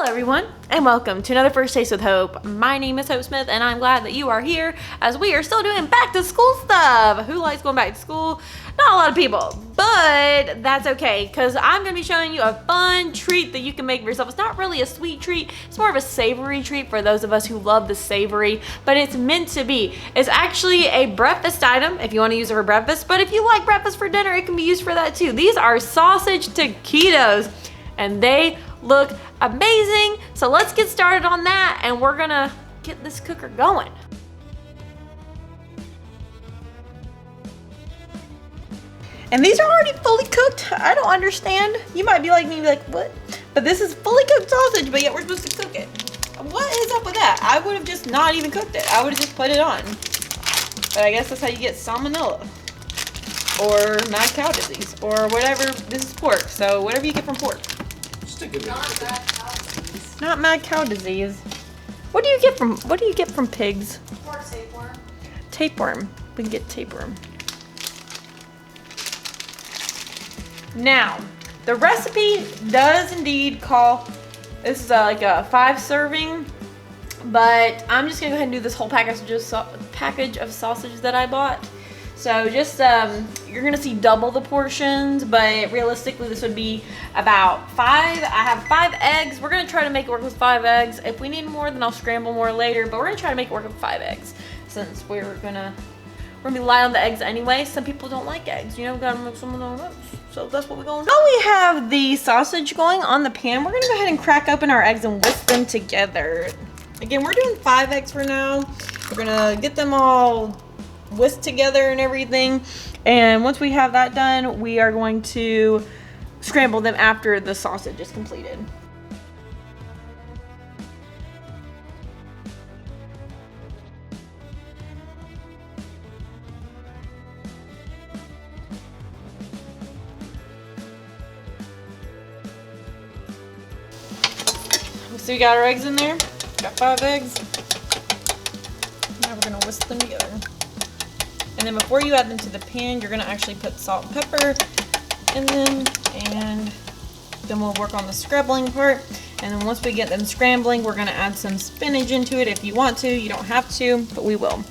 Hello everyone, and welcome to another First Taste with Hope. My name is Hope Smith, and I'm glad that you are here as we are still doing back to school stuff. Who likes going back to school? Not a lot of people, but that's okay, because I'm going to be showing you a fun treat that you can make for yourself. It's not really a sweet treat, it's more of a savory treat for those of us who love the savory, but it's meant to be. It's actually a breakfast item if you want to use it for breakfast, but if you like breakfast for dinner, it can be used for that too. These are sausage taquitos, and they look amazing. So let's get started on that, and we're gonna get this cooker going. And these are already fully cooked. I don't understand. You might be like me, like, what? But this is fully cooked sausage, but yet we're supposed to cook it. What is up with that? I would have just not even cooked it. I would have just put it on. But I guess that's how you get salmonella or mad cow disease or whatever. This is pork, so whatever you get from pork. Not mad cow disease. What do you get from pigs? Pork tapeworm. Tapeworm. We can get tapeworm. Now, the recipe does indeed call, this is like a 5 serving, but I'm just gonna go ahead and do this whole package of sausage that I bought. So just, you're gonna see double the portions, but realistically this would be about 5. I have 5 eggs. We're gonna try to make it work with 5 eggs. If we need more, then I'll scramble more later, but we're gonna try to make it work with 5 eggs since we're gonna be light on the eggs anyway. Some people don't like eggs, you know, gotta make some of those. So that's what we're gonna do. Now we have the sausage going on the pan. We're gonna go ahead and crack open our eggs and whisk them together. Again, we're doing 5 eggs for now. We're gonna get them all whisked together and everything, and once we have that done, we are going to scramble them after the sausage is completed. So we got our eggs in there. Got 5 eggs. Now we're gonna whisk them together. And then before you add them to the pan, you're gonna actually put salt and pepper in them, and then we'll work on the scrambling part. And then once we get them scrambling, we're gonna add some spinach into it if you want to. You don't have to, but we will.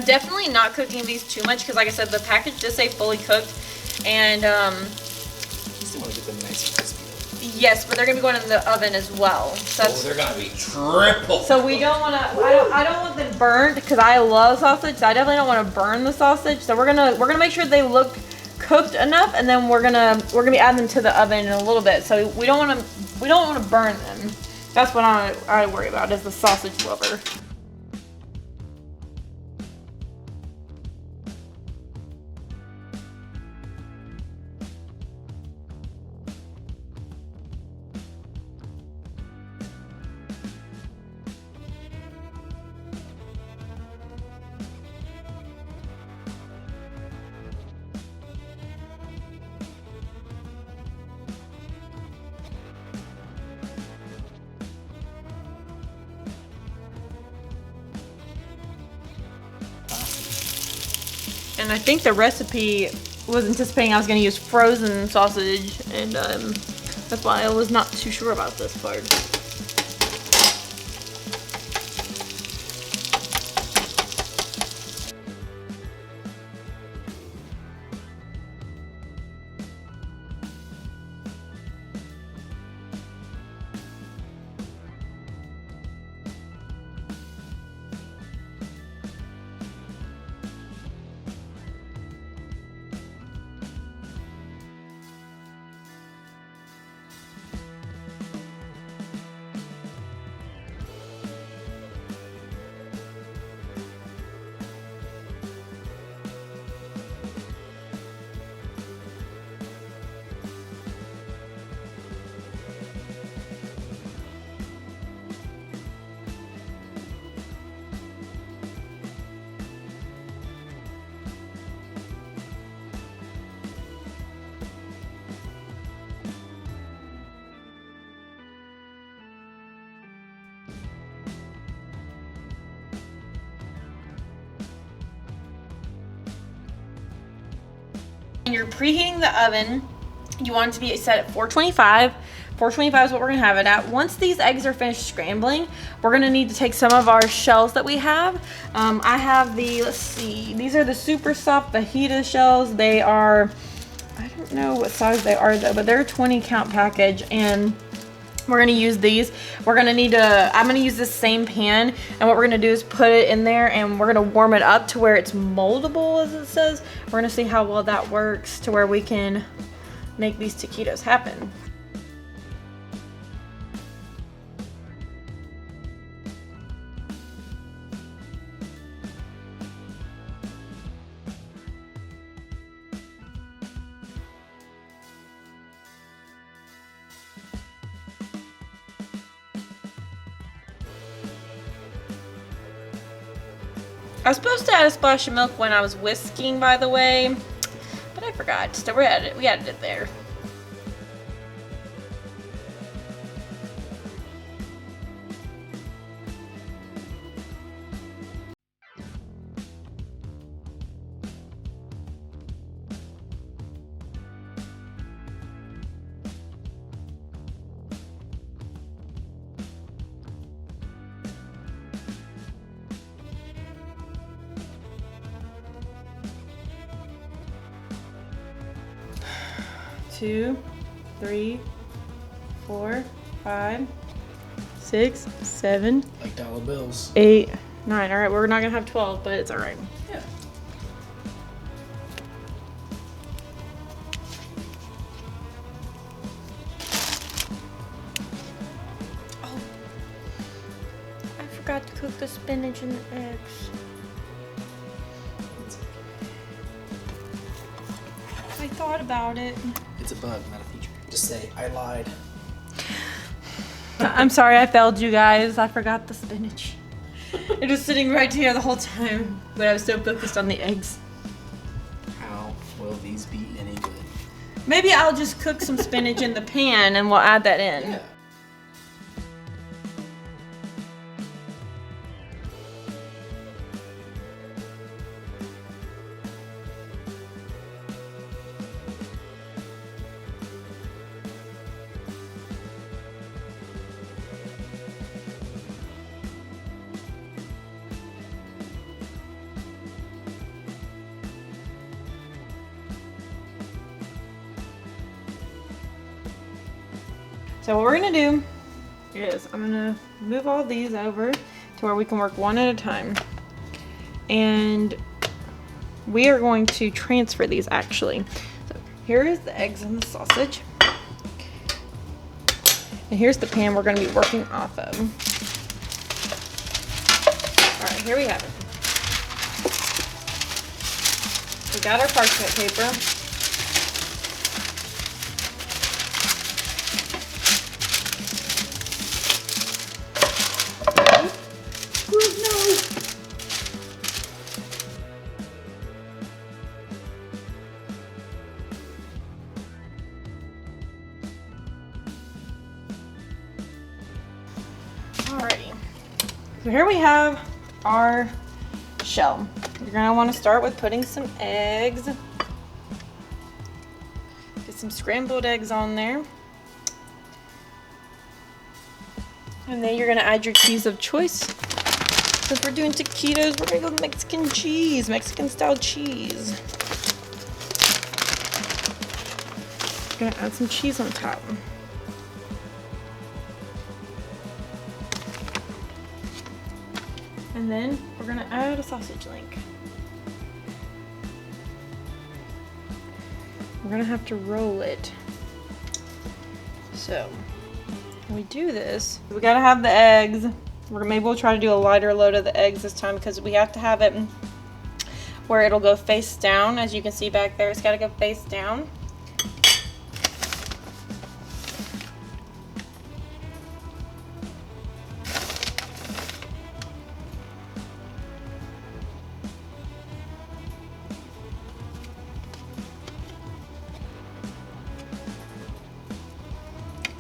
Definitely not cooking these too much because, like I said, the package does say fully cooked, and You still want to get them nice and crispy. yes, but they're gonna be going in the oven as well. So that's, They're gonna be triple. so we don't want to. I don't want them burnt because I love sausage. So I definitely don't want to burn the sausage. So we're gonna make sure they look cooked enough, and then we're gonna be adding them to the oven in a little bit. So we don't want to burn them. That's what I worry about, is the sausage lover. And I think the recipe was anticipating I was going to use frozen sausage, and that's why I was not too sure about this part. you're preheating the oven, you want it to be set at 425. 425 is what we're gonna have it at. Once these eggs are finished scrambling, we're gonna need to take some of our shells that we have. I have the, let's see, these are the super soft fajita shells. They are, I don't know what size they are though, but they're a 20 count package, and we're gonna use these. We're gonna need to, I'm gonna use this same pan, and what we're gonna do is put it in there and we're gonna warm it up to where it's moldable, as it says. We're gonna see how well that works to where we can make these taquitos happen. I was supposed to add a splash of milk when I was whisking, by the way, but I forgot. So we added it there. Two, 3, 4, 5, 6, 7, like dollar bills. 8, 9. All right, we're not gonna have 12, but it's all right. Yeah. Oh, I forgot to cook the spinach and the eggs. I thought about it. It's a bug, not a feature. Just say, I lied. I'm sorry I failed you guys. I forgot the spinach. It was sitting right here the whole time, but I was so focused on the eggs. How will these be any good? Maybe I'll just cook some spinach in the pan and we'll add that in. Yeah. So what we're gonna do is I'm gonna move all these over to where we can work one at a time. And we are going to transfer these actually. So here is the eggs and the sausage. And here's the pan we're gonna be working off of. All right, here we have it. We got our parchment paper. Alrighty, so here we have our shell. You're gonna want to start with putting some eggs. Get some scrambled eggs on there. And then you're gonna add your cheese of choice. Since we're doing taquitos, we're gonna go with Mexican cheese, Mexican style cheese. Gonna add some cheese on top. And then we're gonna add a sausage link. We're gonna have to roll it. So when we do this, we gotta have the eggs. Maybe we'll try to do a lighter load of the eggs this time because we have to have it where it'll go face down. As you can see back there, it's gotta go face down.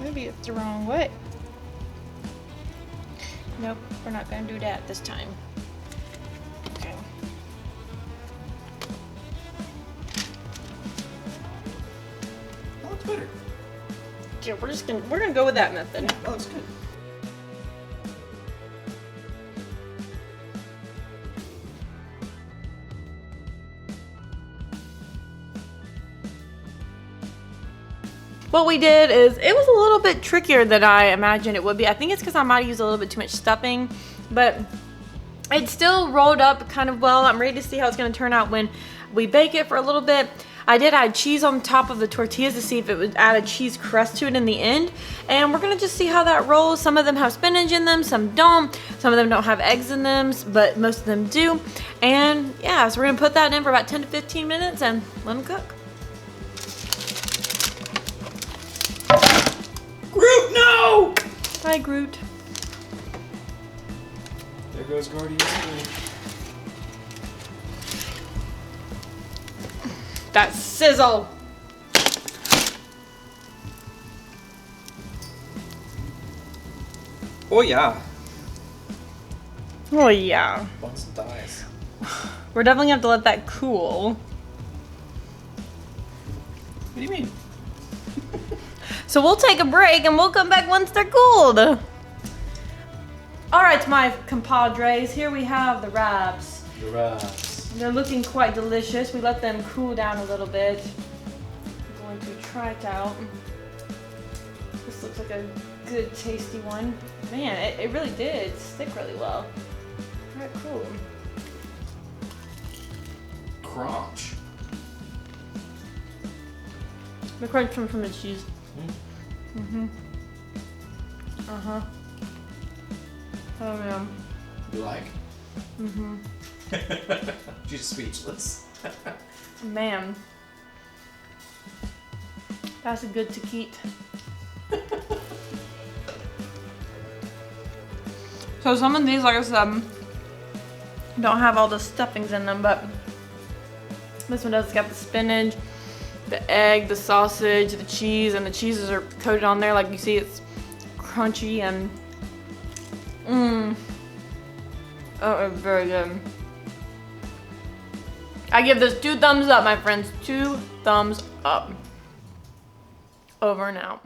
Maybe it's the wrong way. Nope, we're not gonna do that this time. Okay. looks better. Yeah, we're gonna go with that method. That looks good. What we did is, it was a little bit trickier than I imagined it would be. I think it's because I might have used a little bit too much stuffing, but it still rolled up kind of well. I'm ready to see how it's gonna turn out when we bake it for a little bit. I did add cheese on top of the tortillas to see if it would add a cheese crust to it in the end. And we're gonna just see how that rolls. Some of them have spinach in them, some don't. Some of them don't have eggs in them, but most of them do. And yeah, so we're gonna put that in for about 10 to 15 minutes and let them cook. Groot, no! Hi, Groot. There goes Guardian 3. That sizzle. Oh yeah. Oh yeah. Buns and thighs. We're definitely gonna have to let that cool. What do you mean? So we'll take a break and we'll come back once they're cooled. All right, my compadres, here we have the wraps. The wraps. They're looking quite delicious. We let them cool down a little bit. I'm going to try it out. This looks like a good, tasty one. Man, it really did stick really well. All right, cool. Crunch. The crunch comes from the cheese. Mm-hmm. Uh-huh. Oh, yeah. You like? Mm-hmm. She's speechless. Man. That's a good taquito. So some of these, like I said, don't have all the stuffings in them, but this one does. It's got the spinach, the egg, the sausage, the cheese, and the cheeses are coated on there. Like you see, it's crunchy and oh, it's very good. I give this 2 thumbs up, my friends. 2 thumbs up. Over and out.